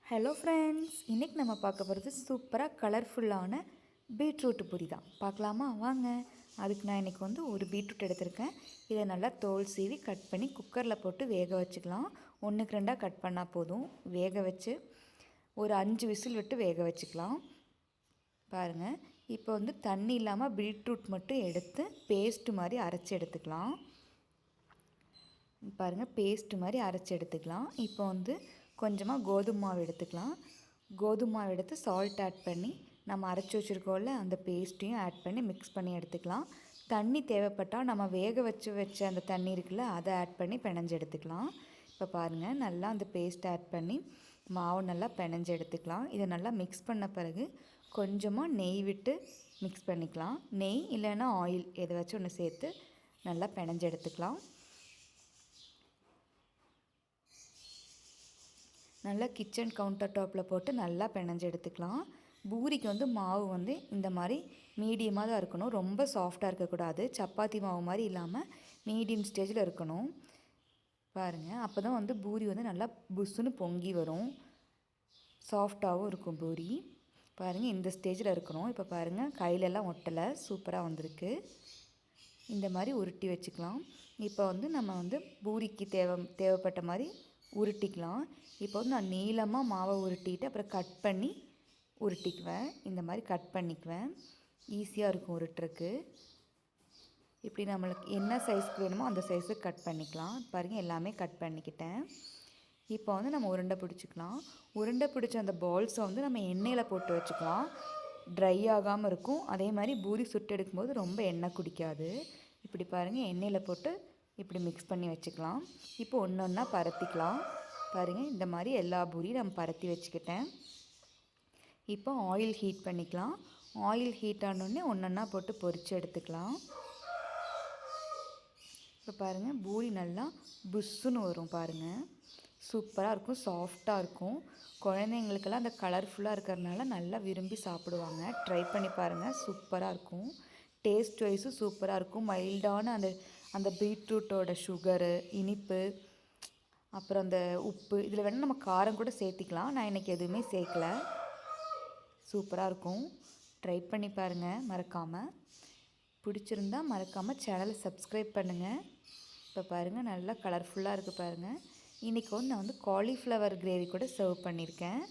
Hello friends, இன்றைக்கி நம்ம பார்க்க போகிறது சூப்பராக கலர்ஃபுல்லான பீட்ரூட் பொரி தான். பார்க்கலாமா? வாங்க. அதுக்கு நான் இன்றைக்கி ஒரு பீட்ரூட் எடுத்திருக்கேன். இதை நல்லா தோல் சீவி கட் பண்ணி குக்கரில் போட்டு வேக வச்சுக்கலாம். 1க்கு 2 கட் பண்ணால் போதும். வேக வச்சு ஒரு 5 விசில் விட்டு வேக வச்சுக்கலாம். பாருங்கள், இப்போ தண்ணி இல்லாமல் பீட்ரூட் மட்டும் எடுத்து பேஸ்ட்டு மாதிரி அரைச்சி எடுத்துக்கலாம். பாருங்கள், பேஸ்ட்டு மாதிரி அரைச்சி எடுத்துக்கலாம். இப்போ கொஞ்சமாக கோதுமை மாவு எடுத்துக்கலாம். கோதுமை மாவு எடுத்து சால்ட் ஆட் பண்ணி நம்ம அரைச்சி வச்சுருக்கோம்ல, அந்த பேஸ்ட்டையும் ஆட் பண்ணி மிக்ஸ் பண்ணி எடுத்துக்கலாம். தண்ணி தேவைப்பட்டால் நம்ம வேக வச்ச அந்த தண்ணி இருக்குல்ல, அதை ஆட் பண்ணி பிணைஞ்சு எடுத்துக்கலாம். இப்போ பாருங்கள், நல்லா அந்த பேஸ்ட் ஆட் பண்ணி மாவு நல்லா பிணைஞ்சு எடுத்துக்கலாம். இதை நல்லா மிக்ஸ் பண்ண பிறகு கொஞ்சமாக நெய் விட்டு மிக்ஸ் பண்ணிக்கலாம். நெய் இல்லைன்னா ஆயில் எதாச்சும் ஒன்று சேர்த்து நல்லா பிணைஞ்சு எடுத்துக்கலாம். நல்லா கிச்சன் கவுண்டர் டாப்பில் போட்டு நல்லா பிணைஞ்சு எடுத்துக்கலாம். பூரிக்கு மாவு இந்த மாதிரி மீடியமாக தான் இருக்கணும். ரொம்ப சாஃப்டாக இருக்கக்கூடாது. சப்பாத்தி மாவு மாதிரி இல்லாமல் மீடியம் ஸ்டேஜில் இருக்கணும். பாருங்கள், அப்போ தான் பூரி நல்லா புஷ்ஷுன்னு பொங்கி வரும். சாஃப்டாகவும் இருக்கும் பூரி. பாருங்கள், இந்த ஸ்டேஜில் இருக்கணும். இப்போ பாருங்கள், கையிலெல்லாம் ஒட்டலை, சூப்பராக வந்திருக்கு. இந்த மாதிரி உருட்டி வச்சுக்கலாம். இப்போ நம்ம பூரிக்கு தேவைப்பட்ட மாதிரி உருட்டிக்கலாம். இப்போ நான் நீளமாக மாவை உருட்டிட்டு அப்புறம் கட் பண்ணி உருட்டிக்குவேன். இந்த மாதிரி கட் பண்ணிக்குவேன். ஈஸியாக இருக்கும் உருட்டுறக்கு. இப்படி நம்மளுக்கு என்ன சைஸ்க்கு வேணுமோ அந்த சைஸுக்கு கட் பண்ணிக்கலாம். பாருங்கள், எல்லாமே கட் பண்ணிக்கிட்டேன். இப்போ நம்ம உருண்டை பிடிச்சிக்கலாம். உருண்டை பிடிச்ச அந்த பால்ஸை நம்ம எண்ணெயில் போட்டு வச்சுக்கலாம். ட்ரை ஆகாமல் இருக்கும். அதே மாதிரி பூரி சுட்டு எடுக்கும்போது ரொம்ப எண்ணெய் குடிக்காது. இப்படி பாருங்கள், எண்ணெயில் போட்டு இப்படி மிக்ஸ் பண்ணி வச்சுக்கலாம். இப்போ ஒன்று ஒன்றா பரத்திக்கலாம். பாருங்கள், இந்த மாதிரி எல்லா பூரியும் நம்ம பரத்தி வச்சுக்கிட்டேன். இப்போ ஆயில் ஹீட் பண்ணிக்கலாம். ஆயில் ஹீட் ஆனோடனே ஒன்று ஒன்றா போட்டு பொரித்து எடுத்துக்கலாம். இப்போ பாருங்கள், பூரி நல்லா புஷ்ஷுன்னு வரும். பாருங்கள், சூப்பராக இருக்கும், சாஃப்டாக இருக்கும். குழந்தைங்களுக்கெல்லாம் அந்த கலர்ஃபுல்லாக இருக்கிறதுனால நல்லா விரும்பி சாப்பிடுவாங்க. ட்ரை பண்ணி பாருங்கள், சூப்பராக இருக்கும். டேஸ்ட் வைஸும் சூப்பராக இருக்கும். மைல்டான அந்த பீட்ரூட்டோட சுகரு, இனிப்பு, அப்புறம் அந்த உப்பு, இதில் வேணால் நம்ம காரம் கூட சேர்த்திக்கலாம். நான் இன்றைக்கி எதுவுமே சேர்க்கல. சூப்பராக இருக்கும். ட்ரை பண்ணி பாருங்கள் மறக்காமல். பிடிச்சிருந்தா மறக்காமல் சேனலை சப்ஸ்கிரைப் பண்ணுங்கள். இப்போ பாருங்கள், நல்லா கலர்ஃபுல்லாக இருக்குது பாருங்கள். இன்றைக்கி நான் காலிஃப்ளவர் கிரேவி கூட சர்வ் பண்ணியிருக்கேன்.